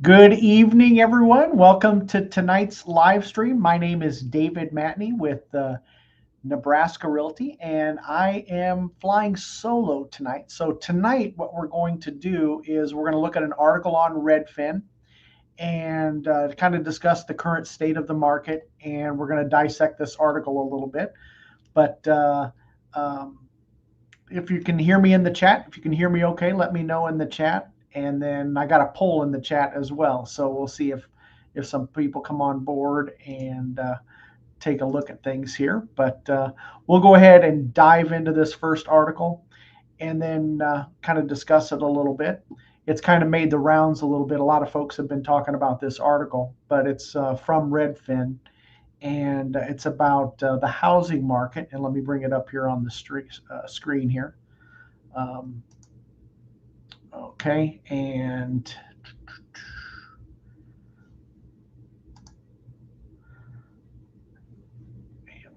Good evening, everyone. Welcome to tonight's live stream. My name is David Matney with Nebraska Realty, and I am flying solo tonight. So tonight, what we're going to do is we're going to look at an article on Redfin and kind of discuss the current state of the market, and we're going to dissect this article a little bit. But um, if you can hear me in the chat, if you can hear me okay, let me know in the chat. And then I got a poll in the chat as well. So we'll see if some people come on board and take a look at things here. But we'll go ahead and dive into this first article and then kind of discuss it a little bit. It's kind of made the rounds a little bit. A lot of folks have been talking about this article, but it's from Redfin, and it's about the housing market. And let me bring it up here on the screen here. Um, okay, and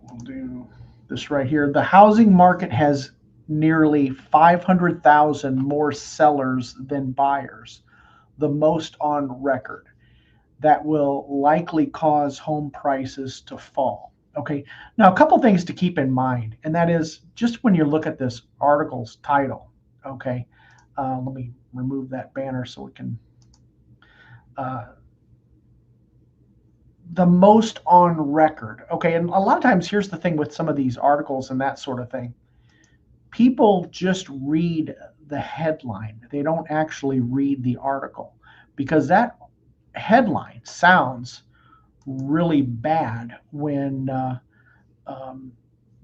we'll do this right here. The housing market has nearly 500,000 more sellers than buyers, the most on record. That will likely cause home prices to fall. Okay, now a couple things to keep in mind, and that is just when you look at this article's title. Okay, let me remove that banner so we can. The most on record. Okay, and a lot of times, here's the thing with some of these articles and that sort of thing. People just read the headline, they don't actually read the article because that headline sounds really bad when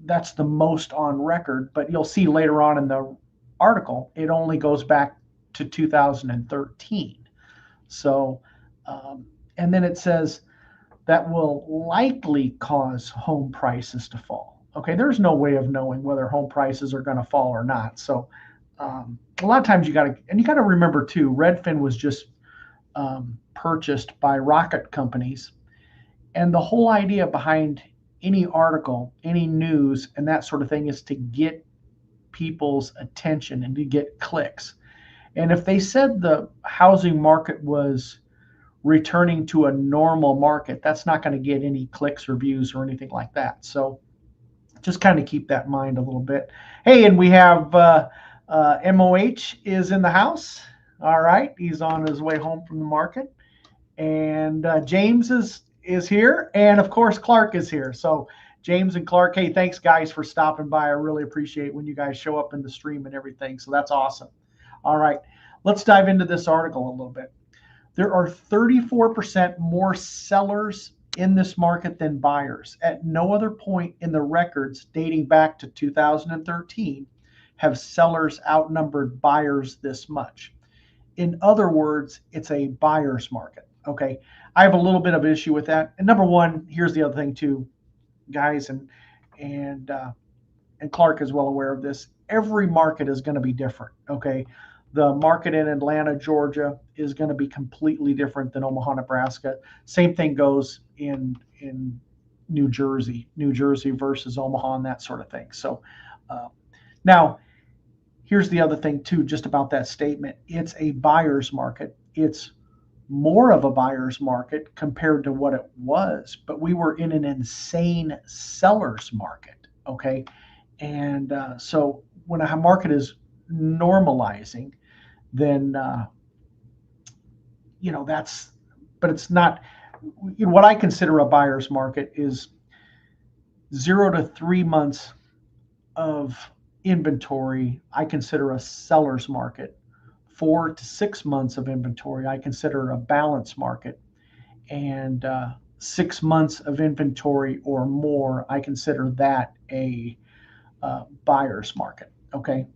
that's the most on record. But you'll see later on in the article, it only goes back to 2013. So, and then it says that will likely cause home prices to fall. Okay, there's no way of knowing whether home prices are going to fall or not. So, a lot of times you got to remember too, Redfin was just purchased by rocket companies. And the whole idea behind any article, any news, and that sort of thing is to get people's attention and to get clicks. And if they said the housing market was returning to a normal market, that's not going to get any clicks or views or anything like that. So just kind of keep that in mind a little bit. Hey, and we have MOH is in the house. All right, he's on his way home from the market, and James is here, and of course Clark is here. So James and Clark, hey, thanks guys for stopping by. I really appreciate when you guys show up in the stream and everything. So that's awesome. All right, let's dive into this article a little bit. There are 34% more sellers in this market than buyers. At no other point in the records dating back to 2013 have sellers outnumbered buyers this much. In other words, it's a buyer's market. Okay, I have a little bit of an issue with that. And number one, here's the other thing too, guys, and and Clark is well aware of this. Every market is going to be different. Okay, the market in Atlanta, Georgia, is going to be completely different than Omaha, Nebraska. Same thing goes in New Jersey versus Omaha, and that sort of thing. So now, here's the other thing too, just about that statement. It's a buyer's market. It's more of a buyer's market compared to what it was, but we were in an insane seller's market. Okay, and so when a market is normalizing, then that's, but it's not. What I consider a buyer's market is 0 to 3 months of inventory. I consider a seller's market. 4 to 6 months of inventory I consider a balance market, and 6 months of inventory or more I consider that a buyer's market. Okay.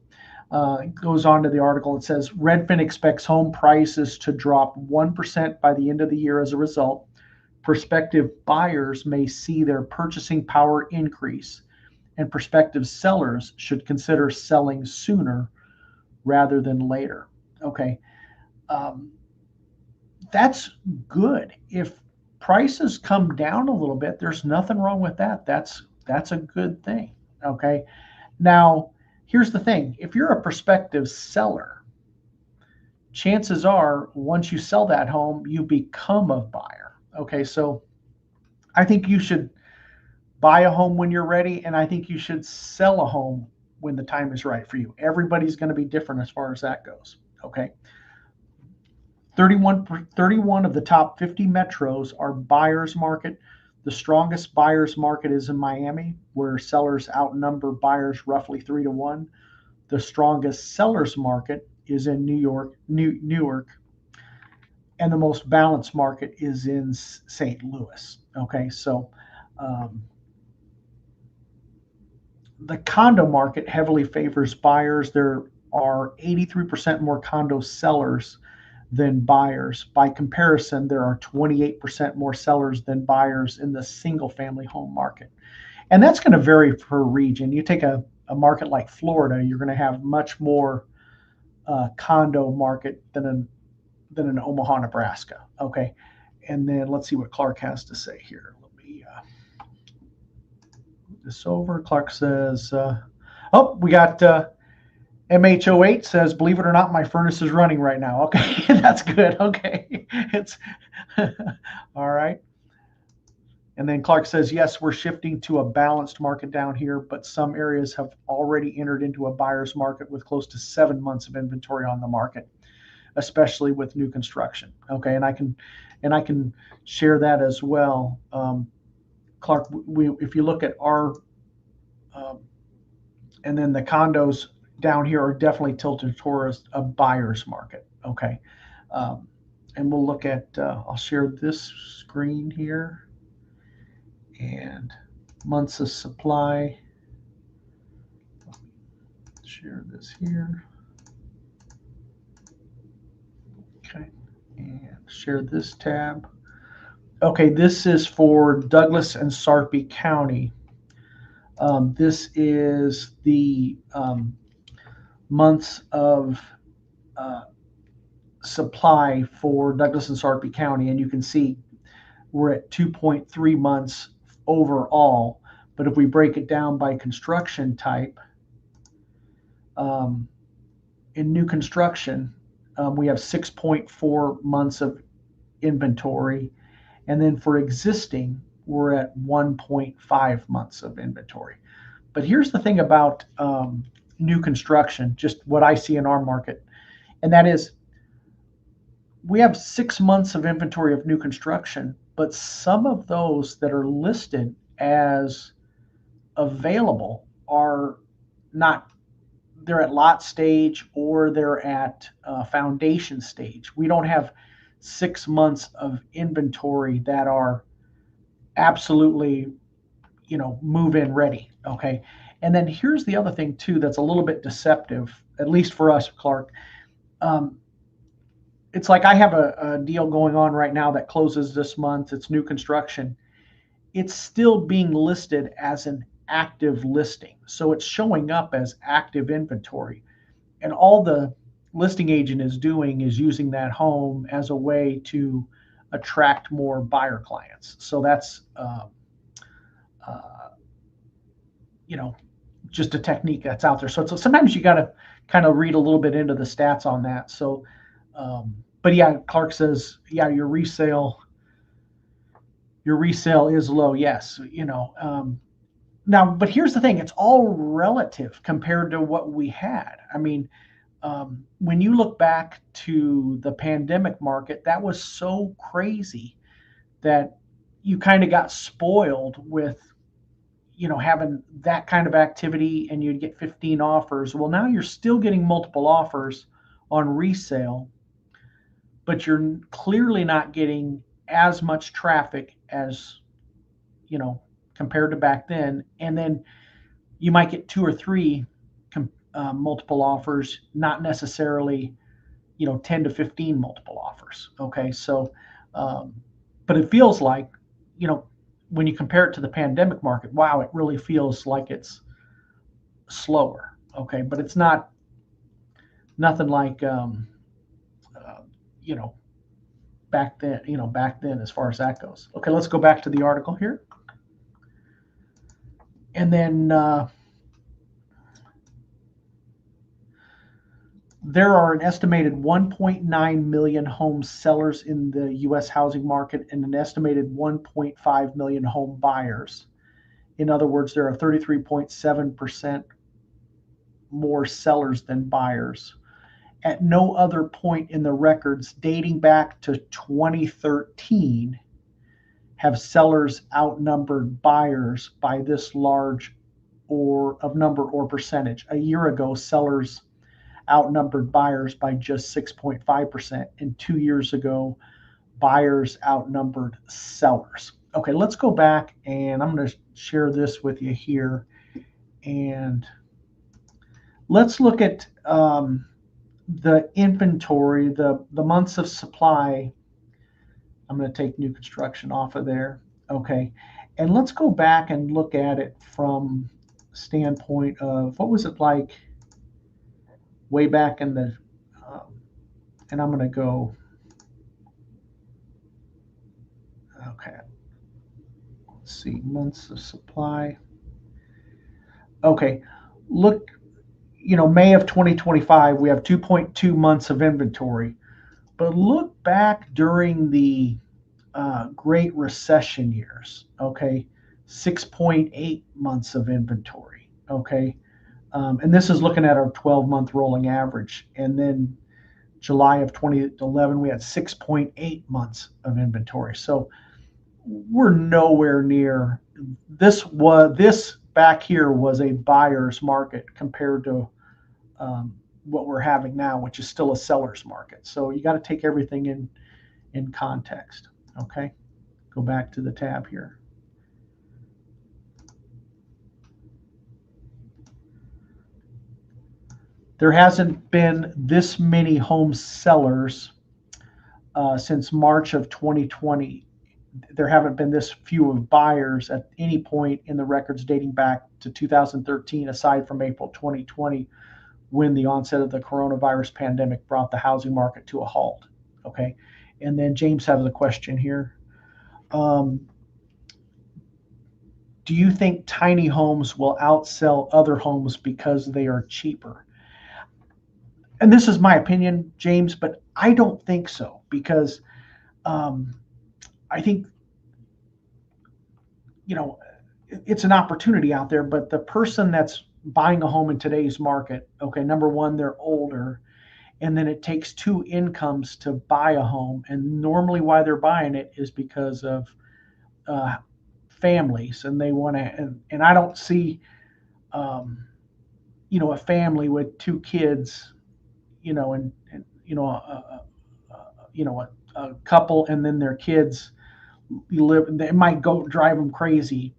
It goes on to the article. It says Redfin expects home prices to drop 1% by the end of the year as a result. Prospective buyers may see their purchasing power increase, and prospective sellers should consider selling sooner rather than later. Okay. Um, that's good. If prices come down a little bit, there's nothing wrong with that. That's a good thing. Okay. Now, here's the thing. If you're a prospective seller, chances are once you sell that home, you become a buyer. Okay, so I think you should buy a home when you're ready, and I think you should sell a home when the time is right for you. Everybody's going to be different as far as that goes. Okay. 31 of the top 50 metros are buyers market. The strongest buyers market is in Miami, where sellers outnumber buyers roughly 3-1. The strongest sellers market is in Newark, and the most balanced market is in St. Louis. Okay, so um, the condo market heavily favors buyers. There are 83% more condo sellers than buyers. By comparison, there are 28% more sellers than buyers in the single family home market. And that's going to vary per region. You take a market like Florida, you're going to have much more condo market than in Omaha, Nebraska. Okay. And then let's see what Clark has to say here. Let me move this over. Clark says, oh, we got MH08 says, believe it or not, my furnace is running right now. Okay, that's good. Okay, it's all right. And then Clark says, yes, we're shifting to a balanced market down here, but some areas have already entered into a buyer's market with close to 7 months of inventory on the market, especially with new construction. Okay, and I can share that as well. Clark, if you look at our um, and then the condos down here are definitely tilted towards a buyer's market. Okay. Um, and we'll look at, I'll share this screen here and months of supply. Share this here. Okay. And share this tab. Okay. This is for Douglas and Sarpy County. This is the months of supply for Douglas and Sarpy County, and you can see we're at 2.3 months overall. But if we break it down by construction type, um, in new construction, we have 6.4 months of inventory. And then for existing, we're at 1.5 months of inventory. But here's the thing about new construction, just what I see in our market, and that is we have 6 months of inventory of new construction, but some of those that are listed as available are not, they're at lot stage or they're at foundation stage. We don't have 6 months of inventory that are absolutely, move in ready. Okay. And then here's the other thing too that's a little bit deceptive, at least for us, Clark. It's like I have a deal going on right now that closes this month. It's new construction. It's still being listed as an active listing. So it's showing up as active inventory. And all the listing agent is doing is using that home as a way to attract more buyer clients. So that's, uh, just a technique that's out there. So sometimes you got to kind of read a little bit into the stats on that. So, but yeah, Clark says, yeah, your resale is low. Yes, now, but here's the thing: it's all relative compared to what we had. I mean, when you look back to the pandemic market, that was so crazy that you kind of got spoiled with having that kind of activity, and you'd get 15 offers. Well, now you're still getting multiple offers on resale, but you're clearly not getting as much traffic as, compared to back then. And then you might get 2 or 3 multiple offers, not necessarily, 10 to 15 multiple offers. Okay. So, but it feels like, when you compare it to the pandemic market, wow, it really feels like it's slower. Okay, but it's nothing like uh, you know back then as far as that goes. Okay, let's go back to the article here, and then there are an estimated 1.9 million home sellers in the U.S. housing market and an estimated 1.5 million home buyers. In other words, there are 33.7% more sellers than buyers. At no other point in the records dating back to 2013 have sellers outnumbered buyers by this large or of number or percentage. A year ago, sellers outnumbered buyers by just 6.5%, and 2 years ago, buyers outnumbered sellers. Okay, let's go back, and I'm going to share this with you here, and let's look at the inventory, the months of supply. I'm going to take new construction off of there. Okay, and let's go back and look at it from standpoint of what was it like way back in the, and I'm going to go, okay, let's see, months of supply. Okay, look, May of 2025, we have 2.2 months of inventory. But look back during the Great Recession years, okay, 6.8 months of inventory, okay. And this is looking at our 12-month rolling average. And then July of 2011, we had 6.8 months of inventory. So we're nowhere near this. This back here was a buyer's market compared to what we're having now, which is still a seller's market. So you got to take everything in context. Okay, go back to the tab here. There hasn't been this many home sellers since March of 2020. There haven't been this few of buyers at any point in the records dating back to 2013, aside from April 2020, when the onset of the coronavirus pandemic brought the housing market to a halt. Okay, and then James has a question here. Do you think tiny homes will outsell other homes because they are cheaper? And this is my opinion, James, but I don't think so, because I think, it's an opportunity out there, but the person that's buying a home in today's market, okay, number one, they're older, and then it takes two incomes to buy a home. And normally why they're buying it is because of families, and they want to, and I don't see, a family with two kids, and a couple and then their kids they might go drive them crazy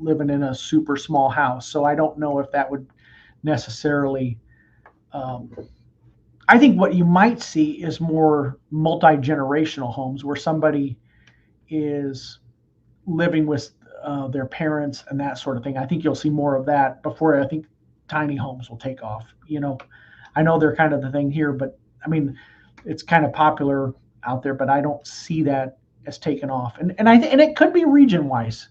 living in a super small house. So I don't know if that would necessarily, I think what you might see is more multi-generational homes where somebody is living with their parents and that sort of thing. I think you'll see more of that before I think tiny homes will take off. I know they're kind of the thing here, but I mean, it's kind of popular out there, but I don't see that as taken off. And it could be region wise.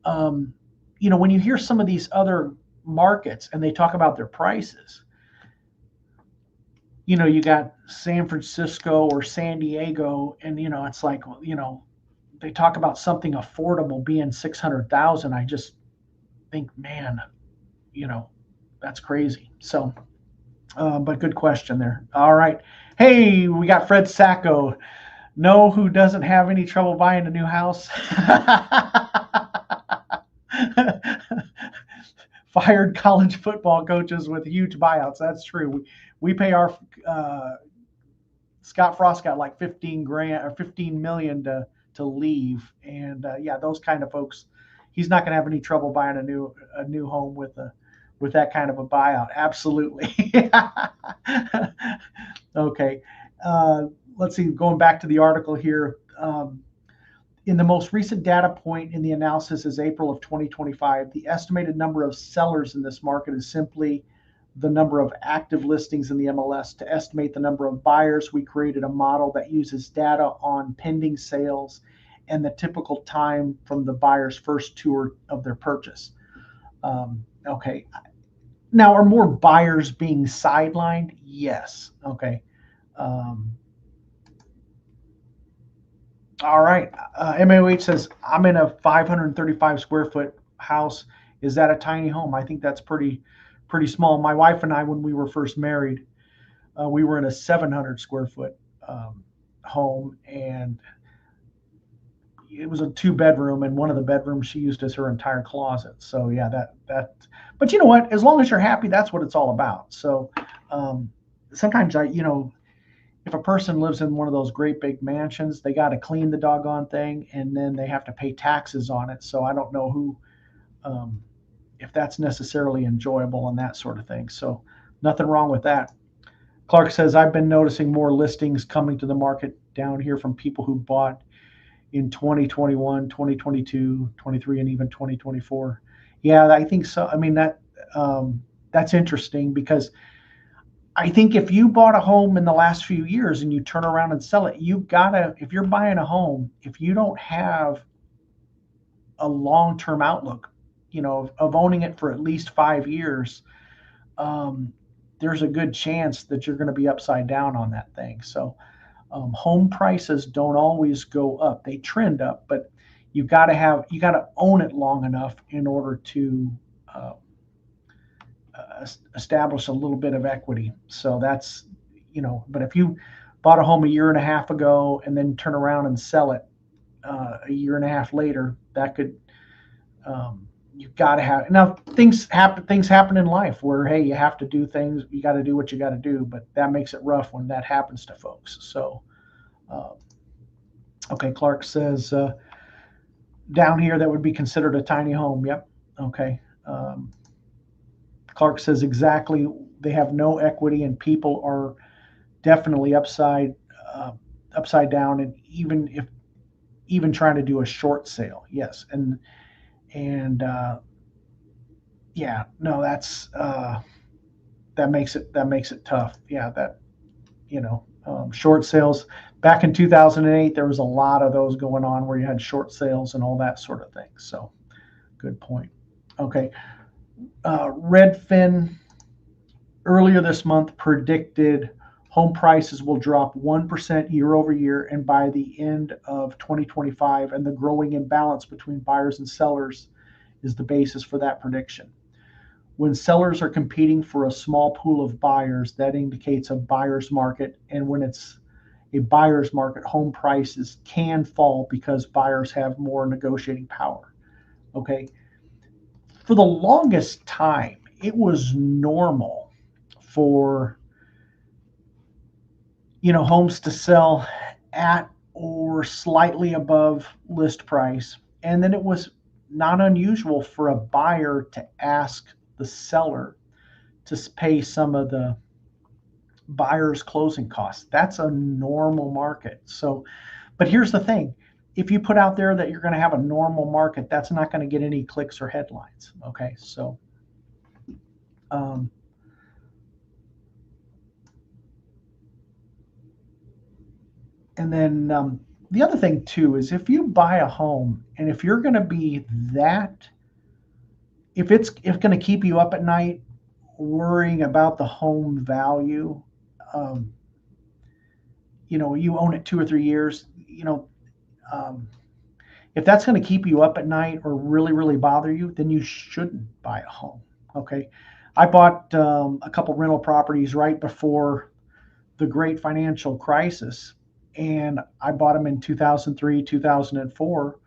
When you hear some of these other markets and they talk about their prices, you got San Francisco or San Diego, and it's like, they talk about something affordable being 600,000. I just think, man, that's crazy. So, but good question there. All right. Hey, we got Fred Sacco. Know who doesn't have any trouble buying a new house? Fired college football coaches with huge buyouts. That's true. We pay our Scott Frost got like 15 grand or 15 million to leave, and those kind of folks, he's not going to have any trouble buying a new home with that kind of a buyout. Absolutely. Okay. Let's see, going back to the article here. In the most recent data point in the analysis is April of 2025. The estimated number of sellers in this market is simply the number of active listings in the MLS. To estimate the number of buyers, we created a model that uses data on pending sales and the typical time from the buyer's first tour of their purchase. Okay. Now, are more buyers being sidelined? Yes. Okay. Um, all right. MAOH says, I'm in a 535 square foot house. Is that a tiny home? I think that's pretty small. My wife and I, when we were first married, we were in a 700 square foot um, home, and it was a 2 bedroom, and one of the bedrooms she used as her entire closet. So yeah, that. But you know what? As long as you're happy, that's what it's all about. So um, sometimes if a person lives in one of those great big mansions, they got to clean the doggone thing, and then they have to pay taxes on it. So I don't know um, if that's necessarily enjoyable and that sort of thing. So nothing wrong with that. Clark says, I've been noticing more listings coming to the market down here from people who bought in 2021, 2022, 23, and even 2024. Yeah, I think so. I mean, that's interesting because I think if you bought a home in the last few years and you turn around and sell it, you gotta, if you're buying a home, if you don't have a long-term outlook, of owning it for at least 5 years, um, there's a good chance that you're going to be upside down on that thing. So home prices don't always go up; they trend up, but you got to own it long enough in order to uh, establish a little bit of equity. So that's but if you bought a home a year and a half ago and then turn around and sell it a year and a half later, that could you've got to have now things happen in life where hey you have to do things, you got to do what you got to do, but that makes it rough when that happens to folks. So uh, okay, Clark says down here that would be considered a tiny home. Yep. Okay. Clark says exactly, they have no equity and people are definitely uh, upside down, and even trying to do a short sale. Yes. And yeah, no, that makes it tough. Yeah, that short sales back in 2008, there was a lot of those going on where you had short sales and all that sort of thing. So good point. Okay. Redfin earlier this month predicted home prices will drop 1% year over year, and by the end of 2025, and the growing imbalance between buyers and sellers is the basis for that prediction. When sellers are competing for a small pool of buyers, that indicates a buyer's market. And when it's a buyer's market, home prices can fall because buyers have more negotiating power. Okay. For the longest time, it was normal for homes to sell at or slightly above list price. And then it was not unusual for a buyer to ask the seller to pay some of the buyer's closing costs. That's a normal market. So, but here's the thing. If you put out there that you're going to have a normal market, that's not going to get any clicks or headlines. Okay. So, um, and then the other thing too is if you buy a home and if you're going to be that, if going to keep you up at night worrying about the home value, um, you own it 2 or 3 years, um, if that's going to keep you up at night or really, really bother you, then you shouldn't buy a home. Okay. I bought a couple rental properties right before the great financial crisis, and I bought them in 2003, 2004.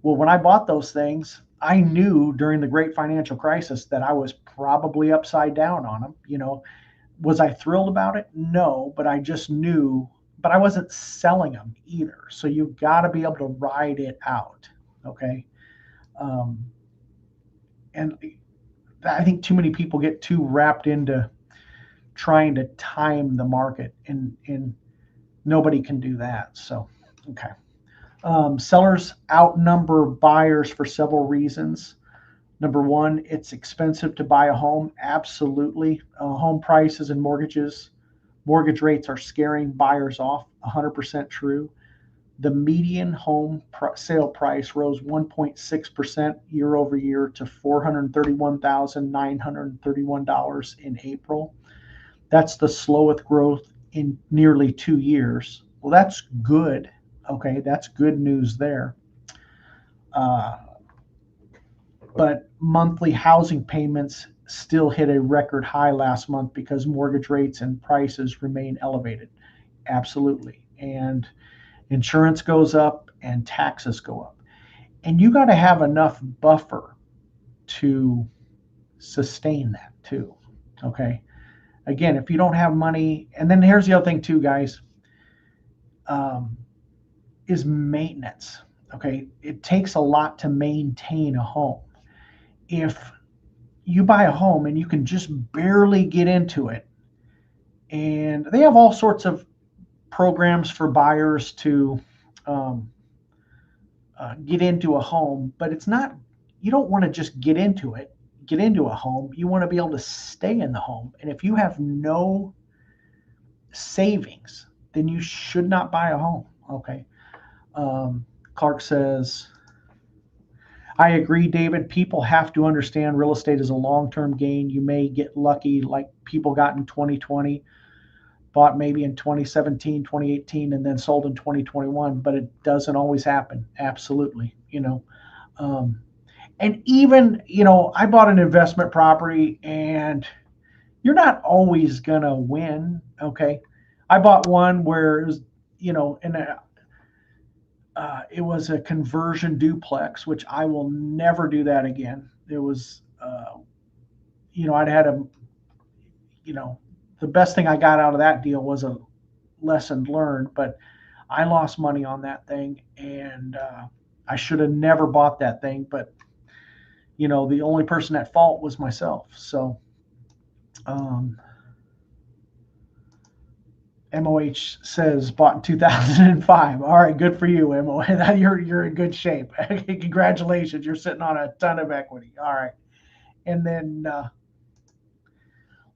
Well, when I bought those things, I knew during the great financial crisis that I was probably upside down on them. Was I thrilled about it? No, but I just knew, but I wasn't selling them either. So you've got to be able to ride it out. Okay. Um, and I think too many people get too wrapped into trying to time the market, and nobody can do that. So, okay. Sellers outnumber buyers for several reasons. Number one, it's expensive to buy a home. Absolutely. Home prices and mortgage rates are scaring buyers off. 100% true. The median home sale price rose 1.6% year over year to $431,931 in April. That's the slowest growth in nearly 2 years. Well, that's good. Okay, that's good news there. Uh, but monthly housing payments still hit a record high last month because mortgage rates and prices remain elevated. Absolutely. And insurance goes up and taxes go up. And you got to have enough buffer to sustain that too. Okay. Again, if you don't have money, and then here's the other thing too, guys, um, is maintenance. Okay. It takes a lot to maintain a home. If you buy a home and you can just barely get into it, and they have all sorts of programs for buyers to um, get into a home, but it's not, you don't want to just get into it, get into a home. You want to be able to stay in the home. And if you have no savings, then you should not buy a home. Okay. Clark says, I agree, David. People have to understand real estate is a long-term gain. You may get lucky like people got in 2020, bought maybe in 2017, 2018, and then sold in 2021, but it doesn't always happen. Absolutely. Um, and even, I bought an investment property and you're not always going to win. Okay. I bought one where it was, it was a conversion duplex, which I will never do that again. It was, I'd had the best thing I got out of that deal was a lesson learned, but I lost money on that thing, and I should have never bought that thing. But the only person at fault was myself. So, MOH says bought in 2005. All right, good for you, MOH. You're in good shape. Congratulations, you're sitting on a ton of equity. All right, and then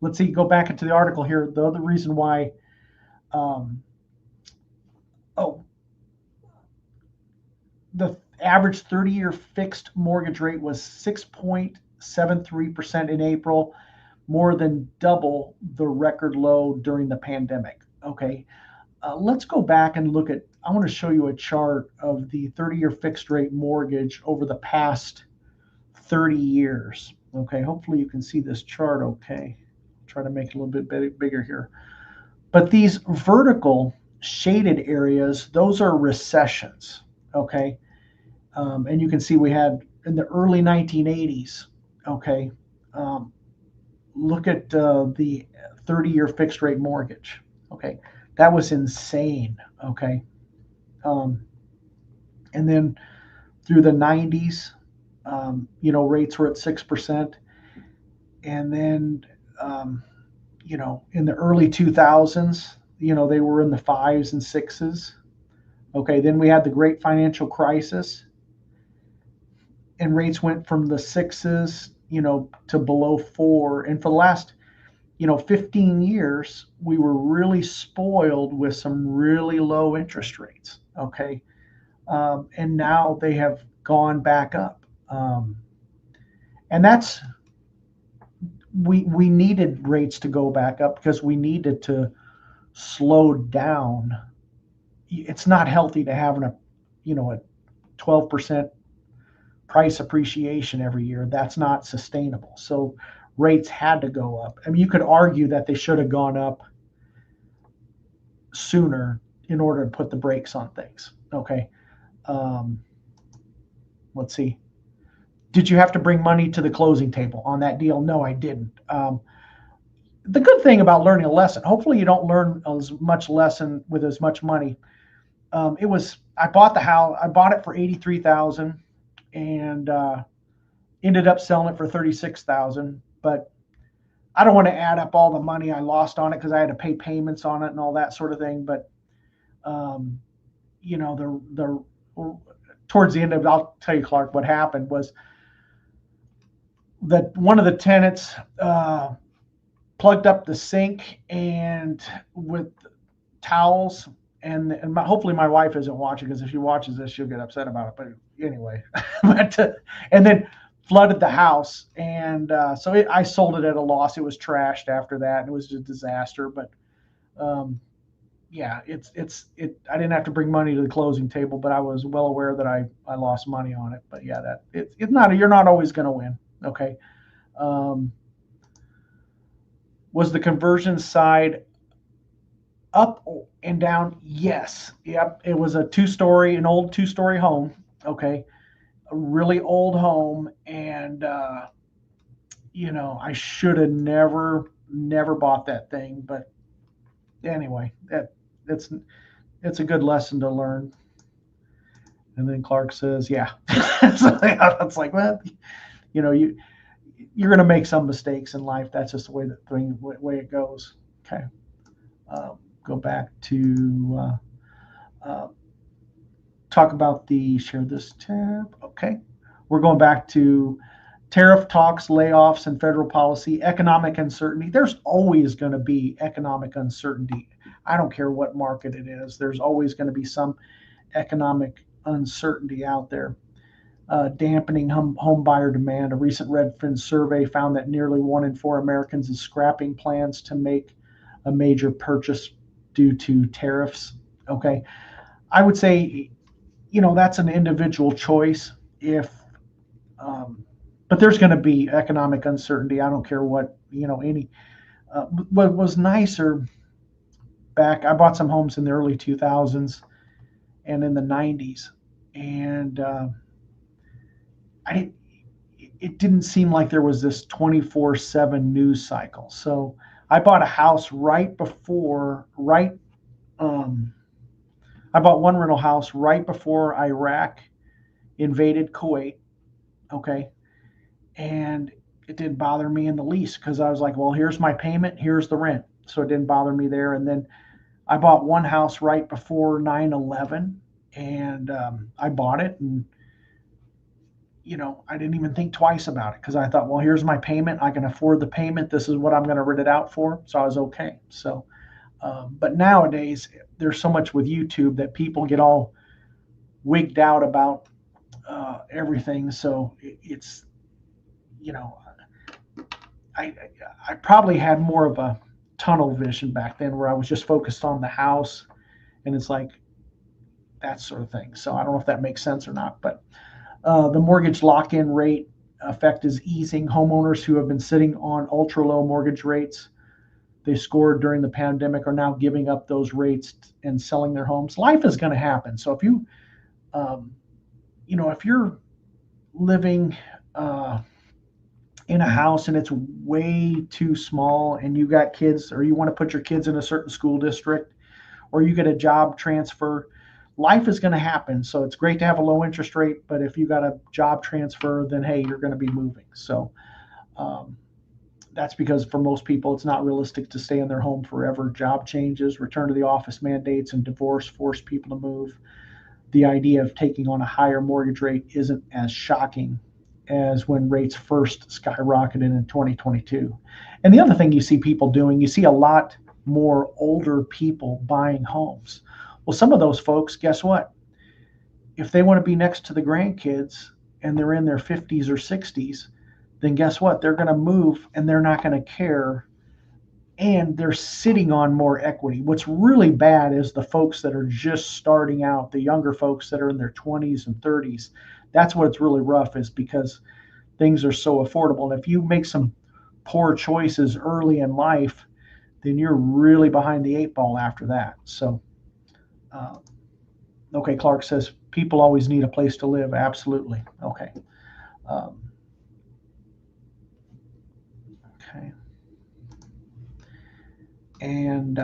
let's see. Go back into the article here. The other reason why. Oh, the average 30-year fixed mortgage rate was 6.73% in April, more than double the record low during the pandemic. Okay, let's go back and look at, I want to show you a chart of the 30-year fixed rate mortgage over the past 30 years. Okay, hopefully you can see this chart okay. I'll try to make it a little bit bigger here. But these vertical shaded areas, those are recessions. Okay, and you can see we had in the early 1980s. Okay, look at the 30-year fixed rate mortgage. Okay, that was insane. Okay, and then through the 90s, rates were at 6%, and then in the early 2000s, they were in the fives and sixes. Okay, then we had the great financial crisis, and rates went from the sixes, to below 4. And for the last, 15 years, we were really spoiled with some really low interest rates. Okay, and now they have gone back up, and that's we needed rates to go back up because we needed to slow down. It's not healthy to have a 12% price appreciation every year. That's not sustainable. So rates had to go up. I mean, you could argue that they should have gone up sooner in order to put the brakes on things. Okay. Let's see. Did you have to bring money to the closing table on that deal? No, I didn't. The good thing about learning a lesson, hopefully you don't learn as much lesson with as much money. I bought the house. I bought it for $83,000 and ended up selling it for $36,000. But I don't want to add up all the money I lost on it because I had to pay payments on it and all that sort of thing. But the towards the end of it, I'll tell you, Clark, what happened was that one of the tenants plugged up the sink and with towels and hopefully my wife isn't watching, because if she watches this, she'll get upset about it. But anyway, but and then flooded the house, and I sold it at a loss. It was trashed after that, and it was a disaster. But um, yeah, I didn't have to bring money to the closing table, but I was well aware that I lost money on it. But yeah, that it's not, you're not always going to win. Okay. Um, was the conversion side up and down? Yes. Yep. It was an old 2-story home. Okay. A really old home. And, I should have never bought that thing. But anyway, it's, it's a good lesson to learn. And then Clark says, yeah. So it's like, well, you're going to make some mistakes in life. That's just the way it goes. Okay. Go back to talk about the share this tab. Okay. We're going back to tariff talks, layoffs, and federal policy, economic uncertainty. There's always going to be economic uncertainty. I don't care what market it is. There's always going to be some economic uncertainty out there. Dampening home buyer demand. A recent Redfin survey found that nearly 1 in 4 Americans is scrapping plans to make a major purchase due to tariffs. Okay. I would say, that's an individual choice. But there's going to be economic uncertainty. I don't care what, what was nicer back. I bought some homes in the early 2000s and in the 90s. And, it didn't seem like there was this 24/7 news cycle. So I bought a house I bought one rental house right before Iraq invaded Kuwait. Okay. And it didn't bother me in the least, because I was like, well, here's my payment, here's the rent. So it didn't bother me there. And then I bought one house right before 9/11, and I bought it, and I didn't even think twice about it, because I thought, well, here's my payment. I can afford the payment. This is what I'm going to rent it out for. So I was okay. So, but nowadays there's so much with YouTube that people get all wigged out about everything. So it's, I, I probably had more of a tunnel vision back then, where I was just focused on the house, and it's like that sort of thing. So I don't know if that makes sense or not, but the mortgage lock-in rate effect is easing. Homeowners who have been sitting on ultra-low mortgage rates they scored during the pandemic are now giving up those rates and selling their homes. Life is going to happen. So if you're living in a house and it's way too small, and you got kids, or you want to put your kids in a certain school district, or you get a job transfer, life is going to happen. So it's great to have a low interest rate, but if you got a job transfer, then hey, you're going to be moving. So that's because for most people, it's not realistic to stay in their home forever. Job changes, return to the office mandates, and divorce force people to move. The idea of taking on a higher mortgage rate isn't as shocking as when rates first skyrocketed in 2022. And the other thing you see people doing, you see a lot more older people buying homes. Well, some of those folks, guess what? If they want to be next to the grandkids and they're in their 50s or 60s, then guess what? They're going to move, and they're not going to care. And they're sitting on more equity. What's really bad is the folks that are just starting out, the younger folks that are in their 20s and 30s. That's what's really rough, is because things are so affordable. And if you make some poor choices early in life, then you're really behind the 8 ball after that. So, okay, Clark says people always need a place to live. Absolutely. Okay. Okay. And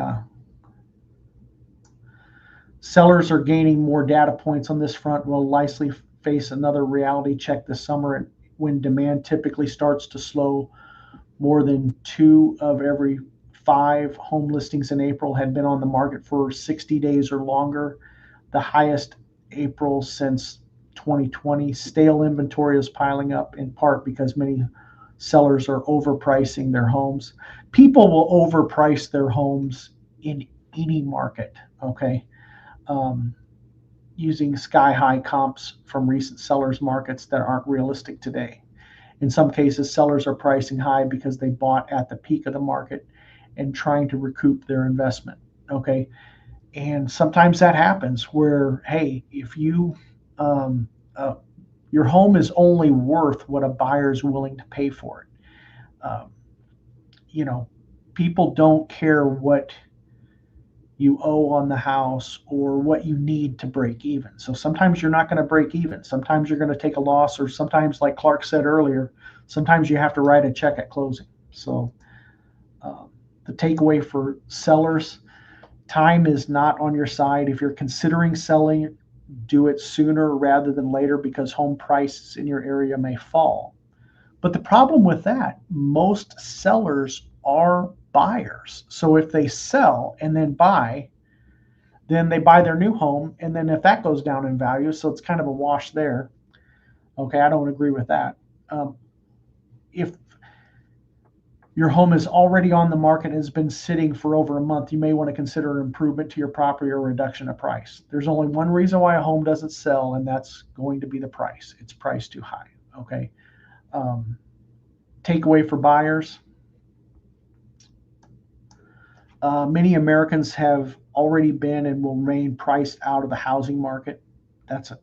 sellers are gaining more data points on this front. Will likely face another reality check this summer, when demand typically starts to slow. More than 2 of every 5 home listings in April had been on the market for 60 days or longer, the highest April since 2020. Stale inventory is piling up, in part because many sellers are overpricing their homes. People will overprice their homes in any market, okay? um, using sky high comps from recent sellers markets that aren't realistic today. In some cases, sellers are pricing high because they bought at the peak of the market and trying to recoup their investment. Okay. And sometimes that happens where, hey, if you, um, uh, your home is only worth what a buyer is willing to pay for it. You know, people don't care what you owe on the house or what you need to break even. So sometimes you're not going to break even. Sometimes you're going to take a loss, or sometimes, like Clark said earlier, sometimes you have to write a check at closing. So um, the takeaway for sellers: time is not on your side. If you're considering selling, do it sooner rather than later because home prices in your area may fall. But the problem with that, most sellers are buyers. So if they sell and then buy, then they buy their new home, and then if that goes down in value, so it's kind of a wash there. Okay, I don't agree with that. If your home is already on the market and has been sitting for over a month, you may want to consider an improvement to your property or a reduction of price. There's only one reason why a home doesn't sell, and that's going to be the price. It's priced too high. Okay. Um, Takeaway for buyers: many Americans have already been and will remain priced out of the housing market. That's a,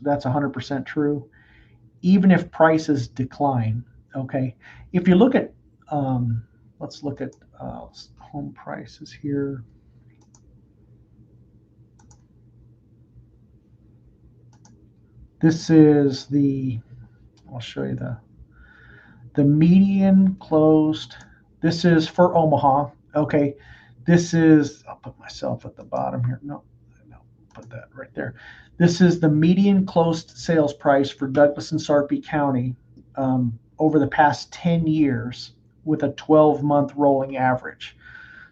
that's 100% true. Even if prices decline. Okay, if you look at, um, let's look at home prices here. This is the, I'll show you the median closed. This is for Omaha. Okay, this is, I'll put myself at the bottom here. No, put that right there. This is the median closed sales price for Douglas and Sarpy County over the past 10 years with a 12-month rolling average.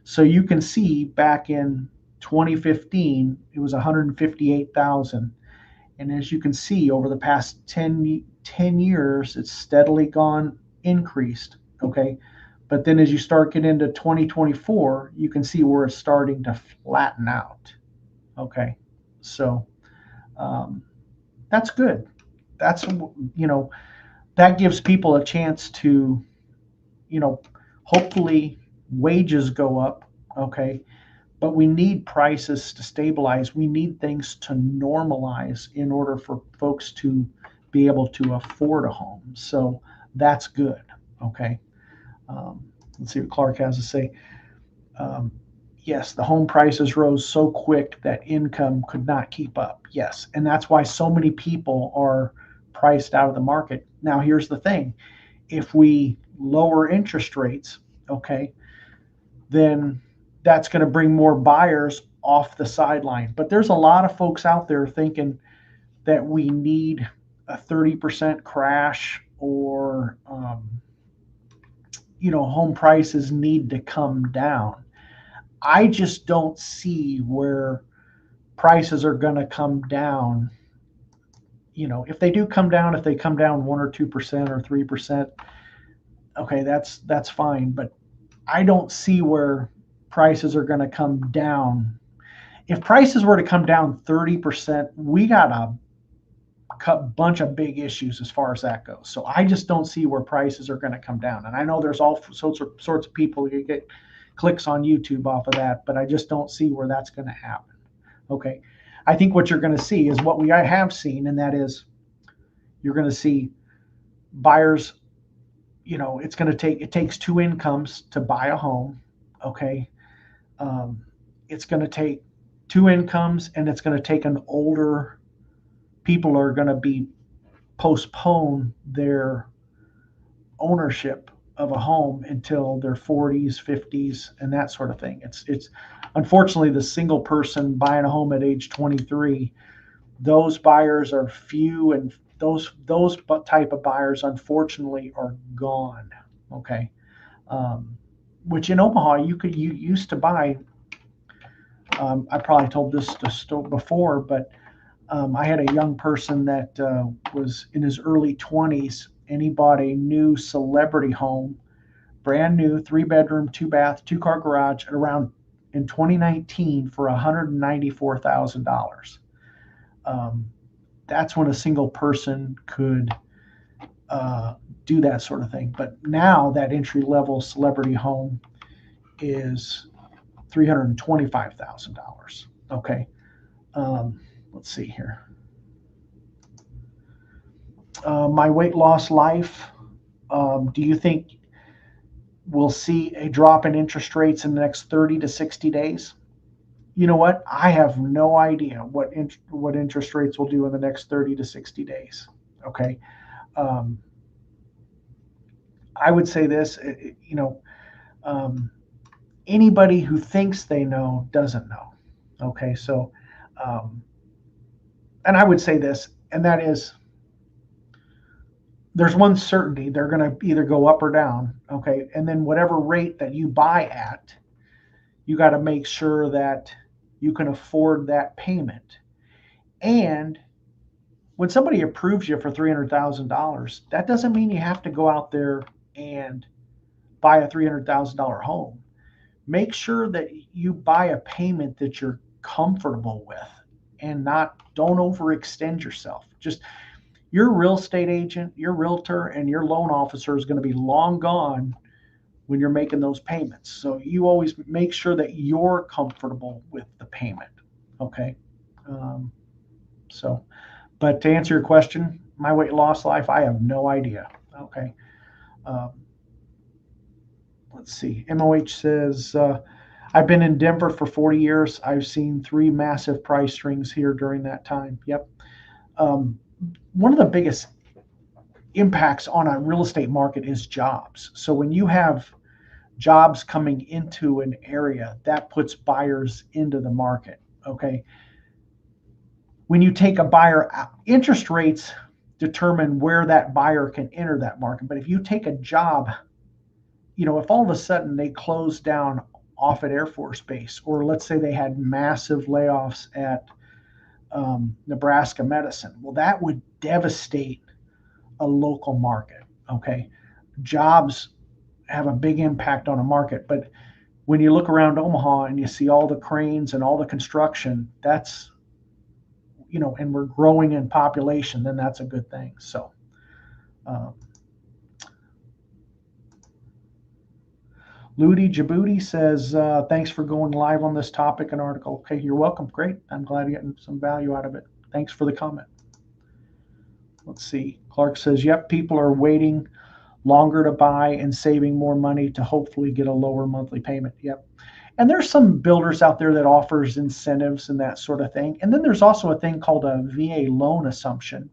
So you can see back in 2015, it was 158,000. And as you can see, over the past 10 years, it's steadily gone increased. Okay. But then as you start getting into 2024, you can see where it's starting to flatten out. Okay. So um, that's good. That's, that gives people a chance to, hopefully wages go up. Okay. But we need prices to stabilize. We need things to normalize in order for folks to be able to afford a home. So that's good. Okay. Let's see what Clark has to say. Um, yes, the home prices rose so quick that income could not keep up. Yes. And that's why so many people are priced out of the market. Now, here's the thing: if we lower interest rates, okay, then that's going to bring more buyers off the sideline. But there's a lot of folks out there thinking that we need a 30% crash, or, home prices need to come down. I just don't see where prices are going to come down. If they do come down, if they come down 1 or 2% or 3%, okay, that's fine. But I don't see where prices are going to come down. If prices were to come down 30%, we got a bunch of big issues as far as that goes. So I just don't see where prices are going to come down. And I know there's all sorts of people who get clicks on YouTube off of that, but I just don't see where that's going to happen. Okay. I think what you're going to see is what we have seen, and that is you're going to see buyers, it takes two incomes to buy a home. Okay. It's going to take two incomes, and it's going to take an older, people are going to be postpone their ownership of a home until their 40s, 50s, and that sort of thing. It's unfortunately the single person buying a home at age 23. Those buyers are few, and those type of buyers unfortunately are gone. Okay. Which in Omaha you used to buy. I probably told this before, but I had a young person that was in his early 20s, and he bought a new celebrity home, brand new, 3-bedroom, 2-bath, 2-car garage, at around in 2019 for $194,000. That's when a single person could do that sort of thing. But now that entry level celebrity home is $325,000. Okay. Let's see here. My weight loss life. Do you think we'll see a drop in interest rates in the next 30 to 60 days? You know what? I have no idea what interest rates will do in the next 30 to 60 days. Okay. Um, I would say this, um, anybody who thinks they know doesn't know. Okay. So, um, and I would say this, and that is there's one certainty, they're going to either go up or down. Okay. And then whatever rate that you buy at, you got to make sure that you can afford that payment. And when somebody approves you for $300,000, that doesn't mean you have to go out there and buy a $300,000 home. Make sure that you buy a payment that you're comfortable with and don't overextend yourself. Just your real estate agent, your realtor, and your loan officer is going to be long gone when you're making those payments. So you always make sure that you're comfortable with the payment. Okay. Um, but to answer your question, my weight loss life, I have no idea. Okay. Um, let's see. MOH says, I've been in Denver for 40 years. I've seen 3 massive price swings here during that time. Yep. One of the biggest impacts on a real estate market is jobs. So when you have jobs coming into an area, that puts buyers into the market. Okay. When you take a buyer out, interest rates determine where that buyer can enter that market. But if you take a job, if all of a sudden they close down Offutt Air Force Base, or let's say they had massive layoffs at Nebraska Medicine, well, that would devastate a local market. Okay. Jobs have a big impact on a market. But when you look around Omaha and you see all the cranes and all the construction, that's, and we're growing in population, then that's a good thing. So, Ludi Djibouti says, thanks for going live on this topic and article. Okay, you're welcome. Great. I'm glad you're getting some value out of it. Thanks for the comment. Let's see. Clark says, yep, people are waiting longer to buy and saving more money to hopefully get a lower monthly payment. Yep. And there's some builders out there that offers incentives and that sort of thing. And then there's also a thing called a VA loan assumption,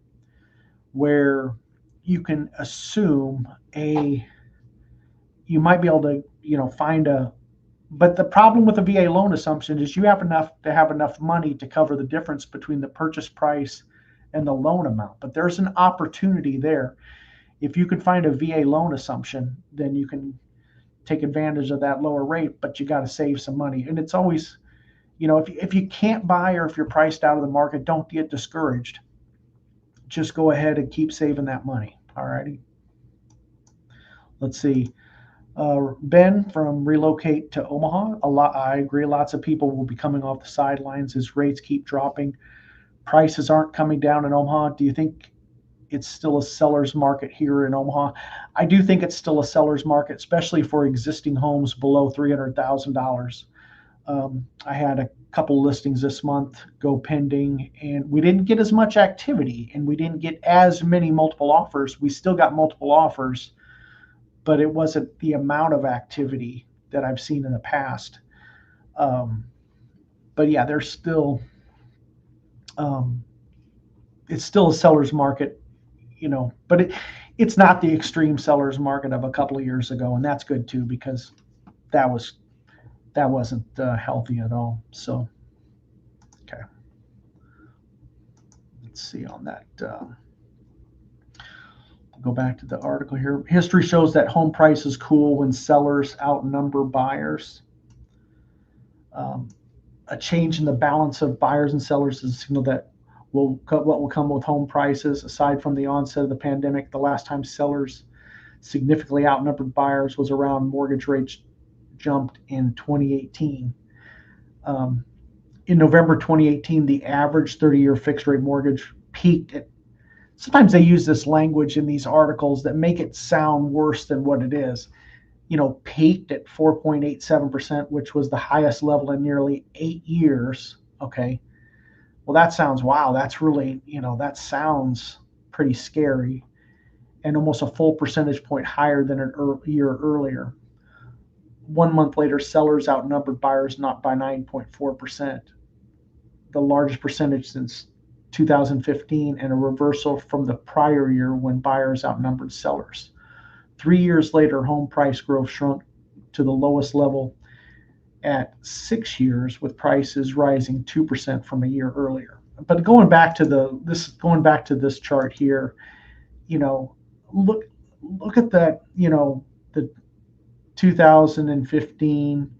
where you can assume you might be able to, but the problem with the VA loan assumption is you have enough money to cover the difference between the purchase price and the loan amount. But there's an opportunity there. If you can find a VA loan assumption, then you can take advantage of that lower rate, but you got to save some money. And it's always, if you can't buy, or if you're priced out of the market, don't get discouraged. Just go ahead and keep saving that money. All righty. Let's see. Ben from Relocate to Omaha. I agree. Lots of people will be coming off the sidelines as rates keep dropping. Prices aren't coming down in Omaha. Do you think it's still a seller's market here in Omaha? I do think it's still a seller's market, especially for existing homes below $300,000. I had a couple listings this month go pending, and we didn't get as much activity, and we didn't get as many multiple offers. We still got multiple offers, but it wasn't the amount of activity that I've seen in the past. But yeah, there's still, it's still a seller's market, but it's not the extreme seller's market of a couple of years ago, and that's good too, because that wasn't healthy at all. So, okay, let's see on that. Go back to the article here. History shows that home prices cool when sellers outnumber buyers. A change in the balance of buyers and sellers is a signal that what will come with home prices. Aside from the onset of the pandemic, the last time sellers significantly outnumbered buyers was around mortgage rates jumped in 2018. Um, in November 2018, the average 30-year fixed rate mortgage peaked at, sometimes they use this language in these articles that make it sound worse than what it is. Peaked at 4.87%, which was the highest level in nearly 8 years. Okay. Well, that sounds, wow, that's really, that sounds pretty scary, and almost a full percentage point higher than a year earlier. 1 month later, sellers outnumbered buyers not by 9.4%, the largest percentage since 2015, and a reversal from the prior year when buyers outnumbered sellers. 3 years later, home price growth shrunk to the lowest level at 6 years, with prices rising 2% from a year earlier. But going back to this chart here, look at that, the 2015,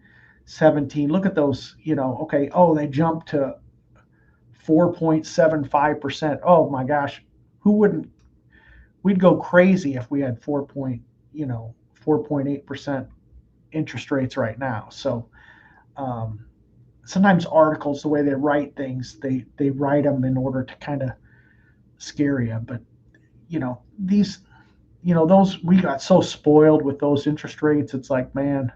17. Look at those, okay, oh, they jumped to 4.75%. Oh my gosh, who wouldn't? We'd go crazy if we had 4.8% interest rates right now. So sometimes articles, the way they write things, they write them in order to kind of scare you. But these, those, we got so spoiled with those interest rates. It's like, man,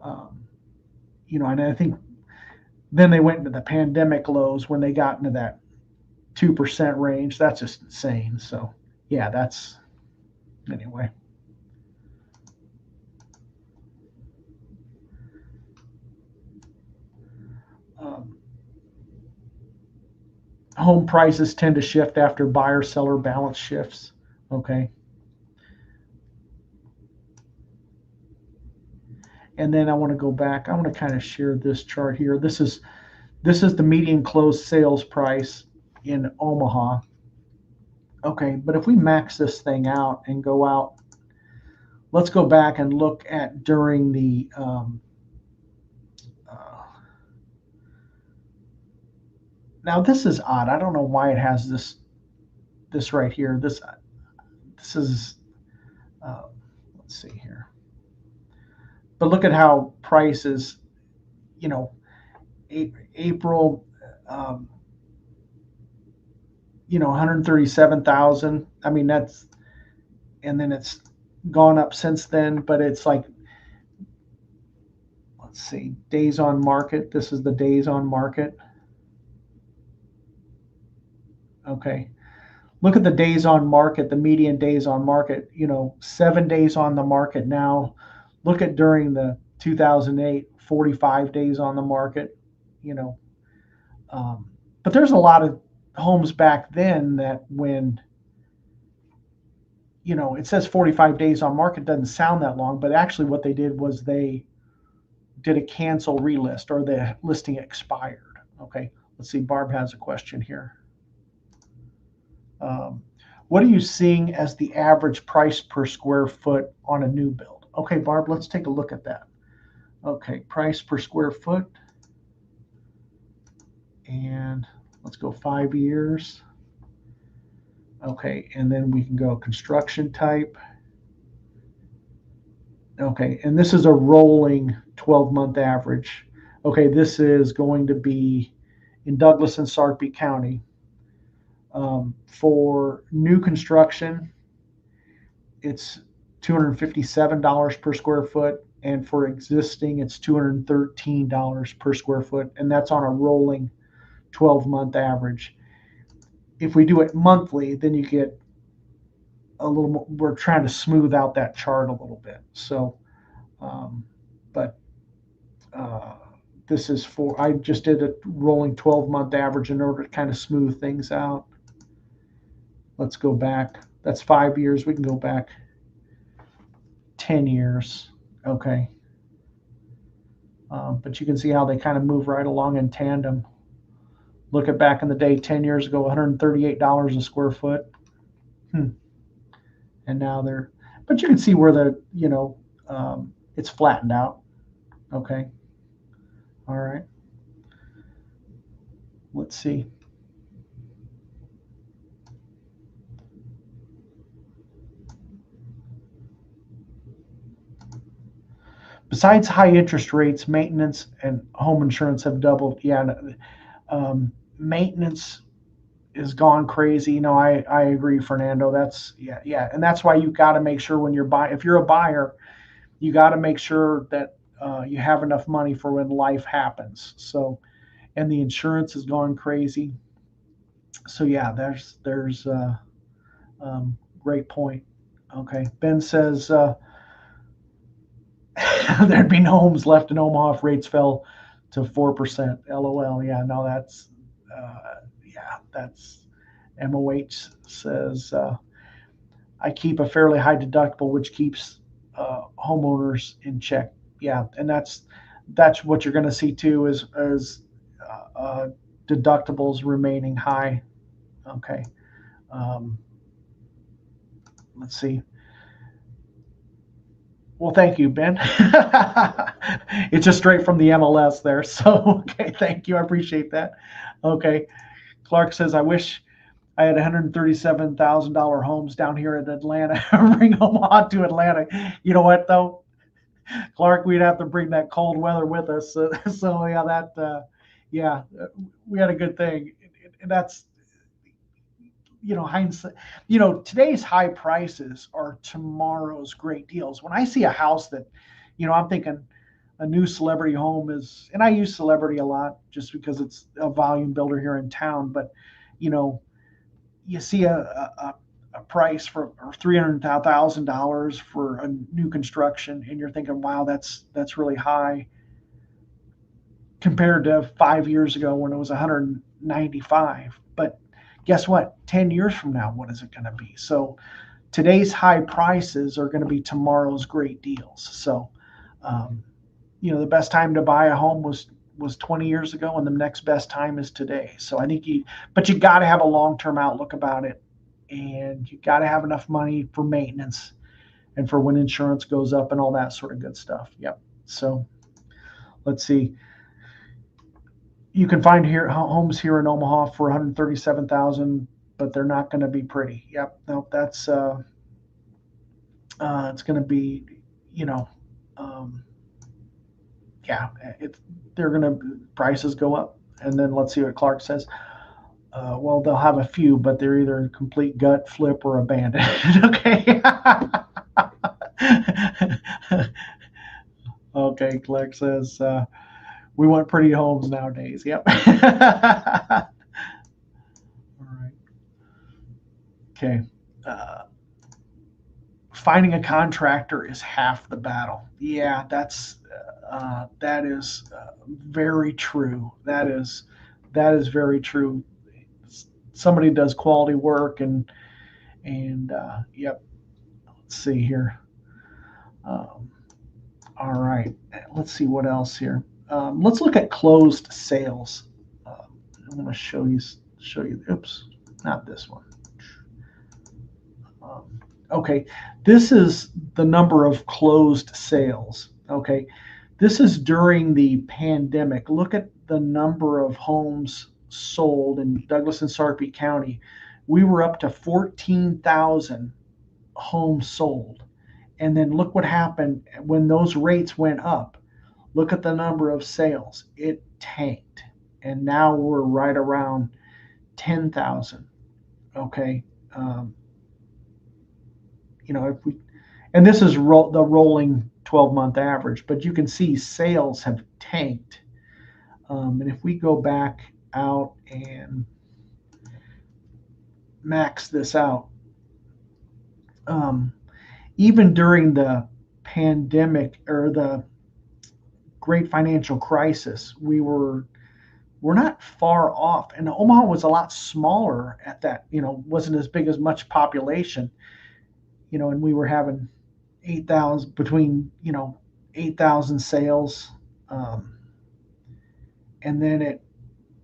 and I think then they went into the pandemic lows when they got into that 2% range. That's just insane. So yeah, that's, anyway. Um, Home prices tend to shift after buyer seller balance shifts. Okay. And then I want to go back. I want to kind of share this chart here. This is the median closed sales price in Omaha. Okay, but if we max this thing out and go out, let's go back and look at during the now this is odd. I don't know why it has this right here. This is let's see here. But look at how prices, April, 137,000. I mean, and then it's gone up since then, but it's like, let's see, days on market. This is the days on market. Okay. Look at the days on market, the median days on market, 7 days on the market now. Look at during the 2008, 45 days on the market, but there's a lot of homes back then that when, it says 45 days on market, doesn't sound that long, but actually what they did was they did a cancel relist, or the listing expired. Okay, let's see, Barb has a question here. What are you seeing as the average price per square foot on a new build? Okay, Barb, let's take a look at that. Okay, price per square foot. And let's go 5 years. Okay, and then we can go construction type. Okay, and this is a rolling 12-month average. Okay, this is going to be in Douglas and Sarpy County. For new construction, it's $257 per square foot, and for existing, it's $213 per square foot, and that's on a rolling 12-month average. If we do it monthly, then you get a little more. We're trying to smooth out that chart a little bit. So, but this is for, I just did a rolling 12-month average in order to kind of smooth things out. Let's go back. That's 5 years. We can go back 10 years. Okay. But you can see how they kind of move right along in tandem. Look at back in the day, 10 years ago, $138 a square foot. And now but you can see where it's flattened out. Okay. All right. Let's see. Besides high interest rates, maintenance and home insurance have doubled. Yeah, maintenance is gone crazy. I agree, Fernando. That's yeah, and that's why you got to make sure when you're buying. If you're a buyer, you got to make sure that you have enough money for when life happens. So, and the insurance has gone crazy. So yeah, there's great point. Okay, Ben says there'd be no homes left in Omaha if rates fell to 4%. LOL. Yeah, no, that's MOH says I keep a fairly high deductible, which keeps homeowners in check. Yeah, and that's what you're going to see too is deductibles remaining high. Okay, um, let's see. Well, thank you, Ben. It's just straight from the MLS there. So, okay, thank you. I appreciate that. Okay. Clark says, I wish I had $137,000 homes down here in Atlanta. Bring Omaha to Atlanta. You know what, though? Clark, we'd have to bring that cold weather with us. So yeah, yeah, we had a good thing. And that's, hindsight. Today's high prices are tomorrow's great deals. When I see a house that, I'm thinking a new celebrity home is, and I use celebrity a lot just because it's a volume builder here in town. But, you know, you see a price for $300,000 for a new construction, and you're thinking, wow, that's really high compared to 5 years ago when it was 195. But guess what? 10 years from now, what is it going to be? So today's high prices are going to be tomorrow's great deals. So, um, the best time to buy a home was 20 years ago, and the next best time is today. So I think but you got to have a long-term outlook about it, and you got to have enough money for maintenance and for when insurance goes up and all that sort of good stuff. Yep. So let's see. You can find here homes here in Omaha for 137,000, but they're not going to be pretty. Yep. No, that's it's going to be, you know, um, yeah, they're going to prices go up. And then let's see what Clark says. Well, they'll have a few, but they're either complete gut, flip, or abandoned. Okay. Okay, Clark says we want pretty homes nowadays. Yep. All right. Okay. Uh, Finding a contractor is half the battle. Yeah, that is very true. That is very true. Somebody does quality work and yep. Let's see here. Um, all right. Let's see what else here. Let's look at closed sales. I'm going to show you. Oops, not this one. Okay, this is the number of closed sales. Okay, this is during the pandemic. Look at the number of homes sold in Douglas and Sarpy County. We were up to 14,000 homes sold. And then look what happened when those rates went up. Look at the number of sales. It tanked. And now we're right around 10,000. Okay. Um, if we, and this is the rolling 12-month average, but you can see sales have tanked. And if we go back out and max this out, even during the pandemic or the great financial crisis, we're not far off. And Omaha was a lot smaller at that, wasn't as big as much population, and we were having 8,000 between, 8,000 sales. And then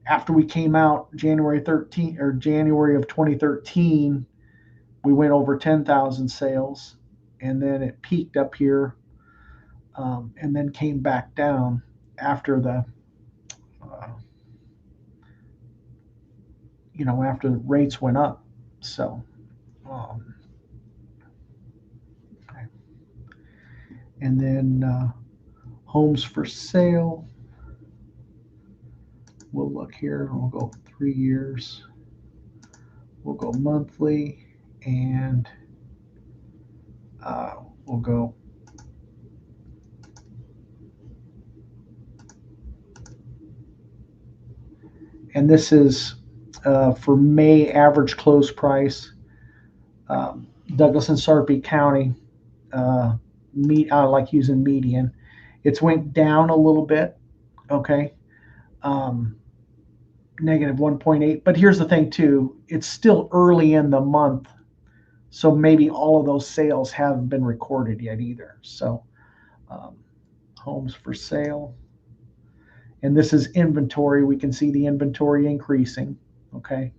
after we came out January 13 or January of 2013, we went over 10,000 sales, and then it peaked up here, and then came back down after after the rates went up. So, and then Homes for sale. We'll look here. We'll go 3 years. We'll go monthly, and we'll go and this is for May average close price. Douglas and Sarpy County, I like using median. It's went down a little bit, okay, negative 1.8. But here's the thing too: it's still early in the month, so maybe all of those sales haven't been recorded yet either. So, homes for sale, and this is inventory. We can see the inventory increasing, okay,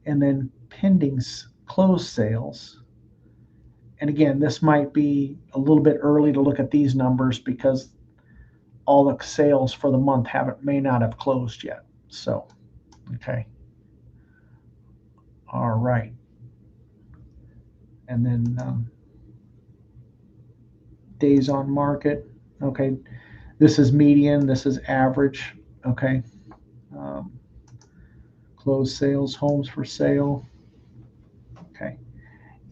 and then pending closed sales. And again, this might be a little bit early to look at these numbers because all the sales for the month may not have closed yet. So, okay. All right. And then days on market. Okay. This is median. This is average. Okay. Closed sales, homes for sale. Okay.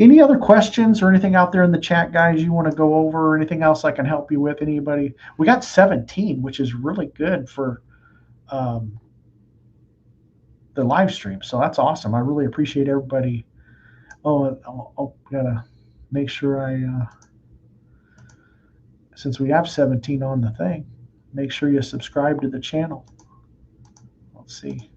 Any other questions or anything out there in the chat, guys, you want to go over, or anything else I can help you with? Anybody? We got 17, which is really good for the live stream. So that's awesome. I really appreciate everybody. Oh, gotta make sure since we have 17 on the thing, make sure you subscribe to the channel. Let's see.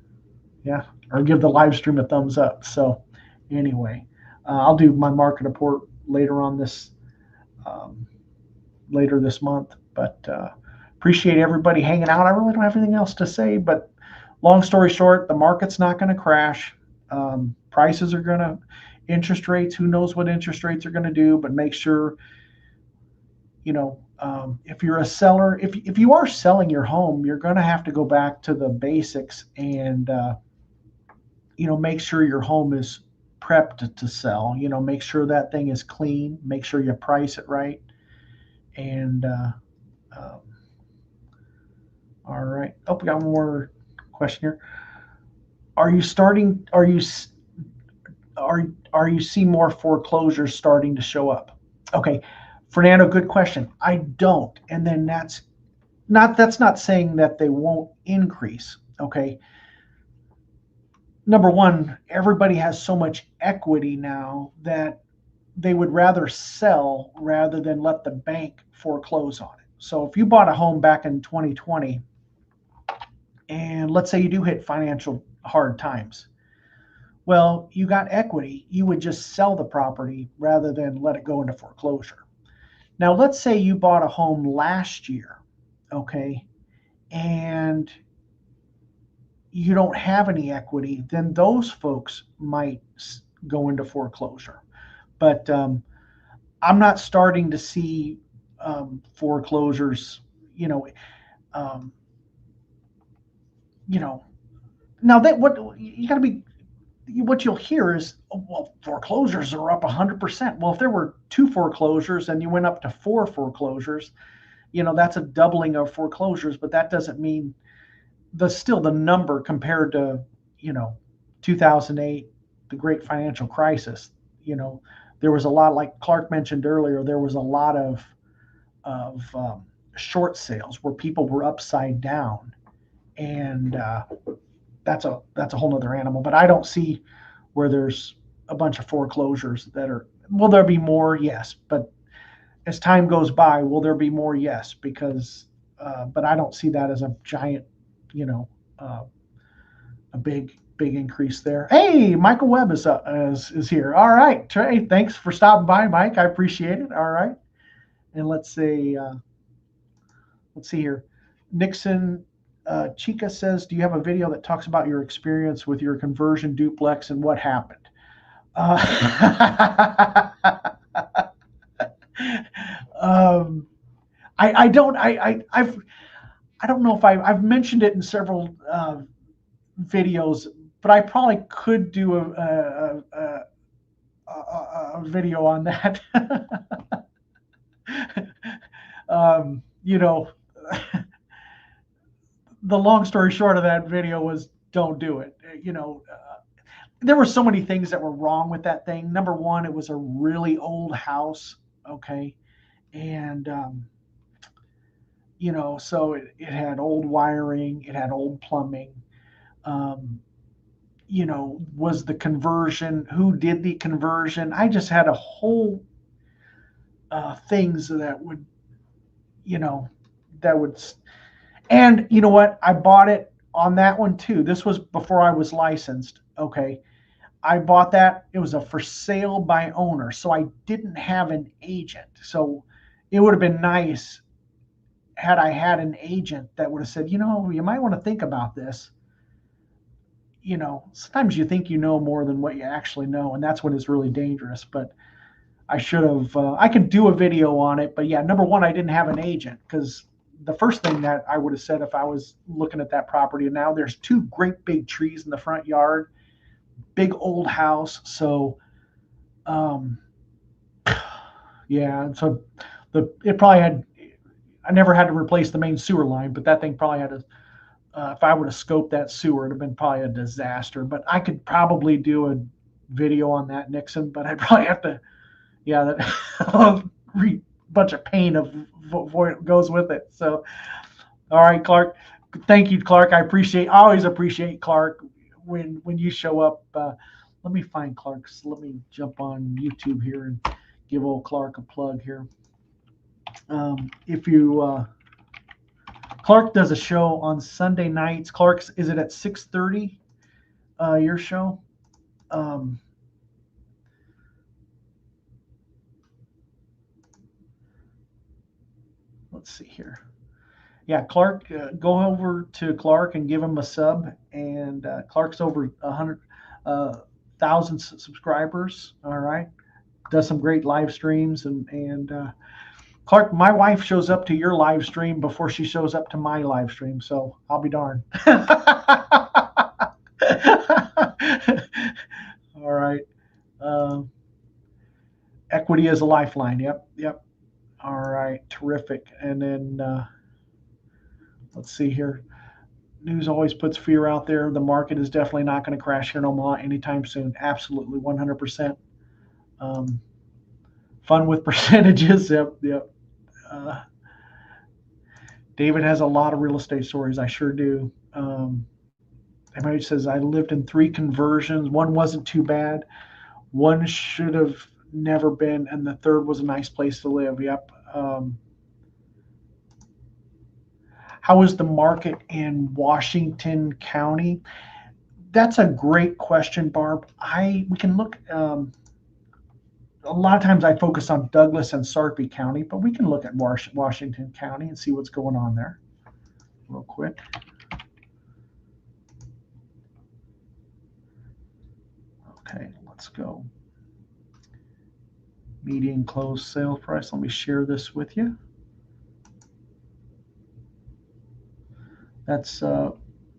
Yeah, or give the live stream a thumbs up. So anyway, I'll do my market report later on later this month. But appreciate everybody hanging out. I really don't have anything else to say. But long story short, the market's not going to crash. Prices are going to, interest rates. Who knows what interest rates are going to do? But make sure, if you're a seller, if you are selling your home, you're going to have to go back to the basics and make sure your home is prepped to sell. Make sure that thing is clean. Make sure you price it right. And all right. Oh, we got one more question here. Are you see more foreclosures starting to show up? Okay, Fernando, good question. I don't, and then that's not saying that they won't increase. Okay. Number one, everybody has so much equity now that they would rather sell rather than let the bank foreclose on it. So if you bought a home back in 2020, and let's say you do hit financial hard times, well, you got equity, you would just sell the property rather than let it go into foreclosure. Now, let's say you bought a home last year, okay, and you don't have any equity, then those folks might go into foreclosure. But I'm not starting to see foreclosures, now that what you got to be, what you'll hear is, oh, well, foreclosures are up 100%. Well, if there were 2 foreclosures and you went up to 4 foreclosures, that's a doubling of foreclosures, but that doesn't mean the number compared to, 2008, the great financial crisis, there was a lot, like Clark mentioned earlier, there was a lot of short sales where people were upside down, and that's a whole nother animal. But I don't see where there's a bunch of foreclosures that are. Will there be more? Yes, but as time goes by, will there be more? Yes, because but I don't see that as a giant, a big increase there. Hey, Michael Webb is here. All right, Trey, thanks for stopping by, Mike. I appreciate it. All right, and let's see here. Nixon Chica says, do you have a video that talks about your experience with your conversion duplex and what happened? I don't know if I've mentioned it in several videos, but I probably could do a video on that. you know, the long story short of that video was don't do it. There were so many things that were wrong with that thing. Number one, it was a really old house. Okay. And, so it had old wiring, it had old plumbing. Um, was the conversion, who did the conversion? I just had a whole things that would, you know, that would, and you know what? I bought it on that one too. This was before I was licensed. Okay. I bought that. It was a for sale by owner. So I didn't have an agent. So it would have been nice had I had an agent that would have said, you might want to think about this. Sometimes you think you know more than what you actually know, and that's when it's really dangerous. But I should have, I could do a video on it. But yeah, number one, I didn't have an agent because the first thing that I would have said if I was looking at that property, and now there's two great big trees in the front yard, big old house. So, um, yeah, so it probably had, I never had to replace the main sewer line, but that thing probably had to, if I would have scoped that sewer, it'd have been probably a disaster. But I could probably do a video on that, Nixon, but I'd probably have to, yeah, that bunch of pain of what goes with it. So, all right, Clark. Thank you, Clark. I always appreciate Clark when you show up. Let me find Clark. So let me jump on YouTube here and give old Clark a plug here. If you Clark does a show on Sunday nights. Clark's, is it at 6:30? Your show. Let's see here. Yeah, Clark, go over to Clark and give him a sub. And Clark's over 100,000 subscribers. All right, does some great live streams and Clark, my wife shows up to your live stream before she shows up to my live stream, so I'll be darned. All right. Equity is a lifeline. Yep. All right, terrific. And then let's see here. News always puts fear out there. The market is definitely not going to crash here in Omaha anytime soon. Absolutely, 100%. Fun with percentages. Yep. David has a lot of real estate stories. I sure do. Everybody says I lived in 3 conversions. One wasn't too bad. One should have never been, and the third was a nice place to live. Yep. How is the market in Washington County? That's a great question, Barb. We can look. A lot of times I focus on Douglas and Sarpy County, but we can look at Washington County and see what's going on there real quick. Okay, let's go. Median closed sale price. Let me share this with you. That's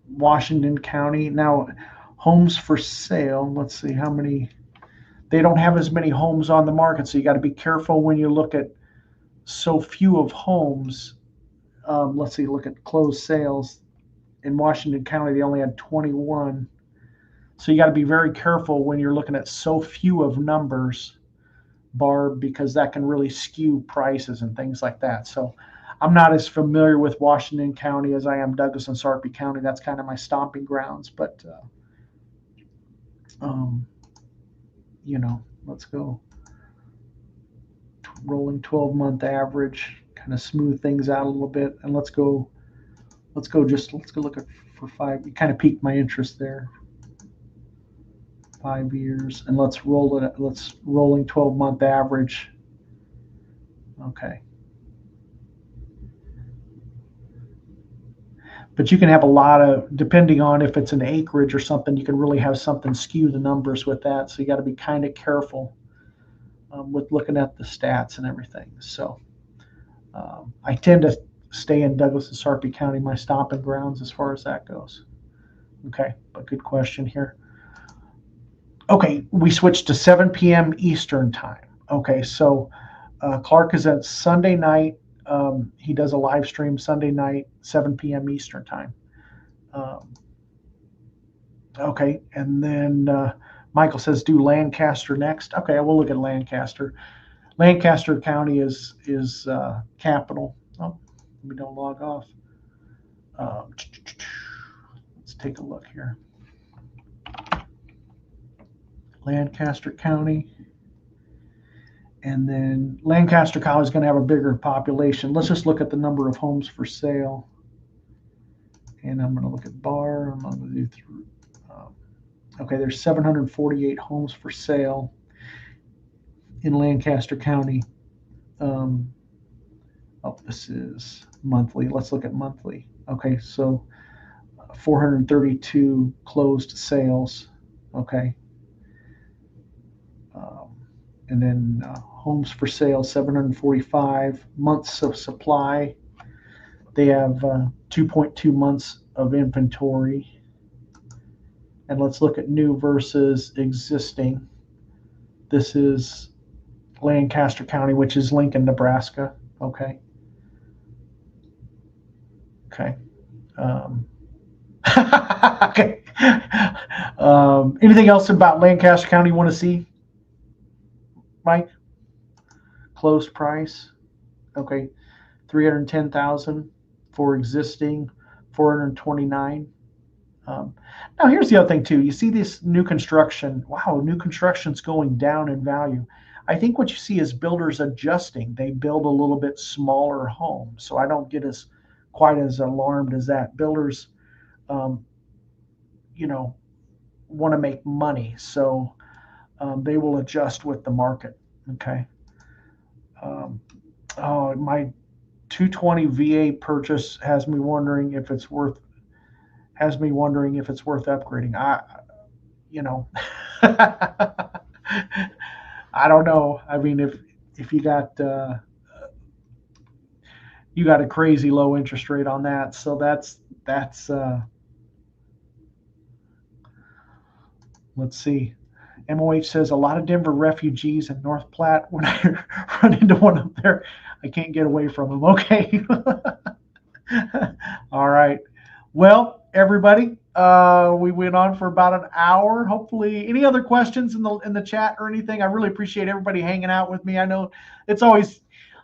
Washington County. Now, homes for sale. Let's see how many. They don't have as many homes on the market, so you got to be careful when you look at so few of homes. Let's see, look at closed sales. In Washington County, they only had 21. So you got to be very careful when you're looking at so few of numbers, Barb, because that can really skew prices and things like that. So I'm not as familiar with Washington County as I am Douglas and Sarpy County. That's kind of my stomping grounds. But, let's go. Rolling 12-month average, kind of smooth things out a little bit. And let's go look at for 5. You kind of piqued my interest there. 5 years, and let's roll it. Let's rolling 12-month average. Okay. But you can have a lot of, depending on if it's an acreage or something, you can really have something skew the numbers with that. So you got to be kind of careful with looking at the stats and everything. So I tend to stay in Douglas and Sarpy County, my stomping grounds as far as that goes. Okay, but good question here. Okay, we switched to 7 p.m. Eastern time. Okay, so Clark is at Sunday night, He does a live stream Sunday night, 7 p.m. Eastern time. Okay, and then Michael says do Lancaster next. Okay, we'll look at Lancaster. Lancaster County is capital. Oh, we don't log off. Let's take a look here. Lancaster County. And then Lancaster County is going to have a bigger population. Let's just look at the number of homes for sale. And I'm going to look at bar. I'm going to do through. Okay, there's 748 homes for sale in Lancaster County. This is monthly. Let's look at monthly. Okay, so 432 closed sales. Okay. And then homes for sale, 745 months of supply. They have 2.2 months of inventory. And let's look at new versus existing. This is Lancaster County, which is Lincoln, Nebraska. Okay. Okay. Okay. Anything else about Lancaster County you want to see, Mike? Closed price. Okay. 310,000 for existing, 429. Now here's the other thing too. You see this new construction. Wow, new construction's going down in value. I think what you see is builders adjusting. They build a little bit smaller homes, so I don't get quite as alarmed as that. Builders, want to make money, so they will adjust with the market. Okay. My 220 VA purchase has me wondering if it's worth upgrading. I don't know. I mean, if you got a crazy low interest rate on that, so that's let's see. MOH says a lot of Denver refugees in North Platte. When I run into one up there, I can't get away from them. Okay. All right. Well, everybody, we went on for about an hour. Hopefully, any other questions in the chat or anything? I really appreciate everybody hanging out with me. I know it's always a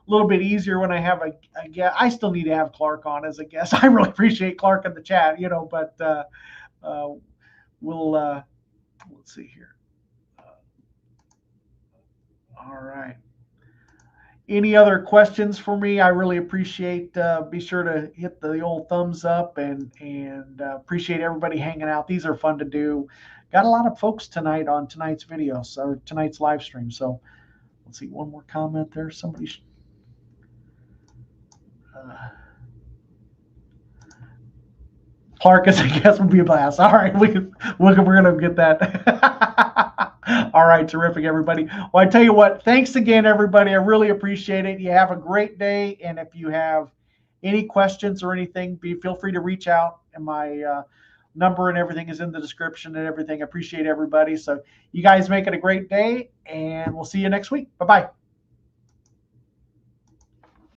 little bit easier when I have a guest. I still need to have Clark on as a guest. I really appreciate Clark in the chat, but we'll let's see here. All right. Any other questions for me? I really appreciate. Be sure to hit the old thumbs up and appreciate everybody hanging out. These are fun to do. Got a lot of folks tonight on tonight's videos or tonight's live stream. So let's see, one more comment there. Somebody. Clark as a guest would be a blast. All right, we're gonna get that. All right, terrific, everybody. Well, I tell you what, thanks again, everybody. I really appreciate it. You have a great day, and if you have any questions or anything, feel free to reach out. And my number and everything is in the description and everything. I appreciate everybody. So you guys make it a great day, and we'll see you next week. Bye-bye.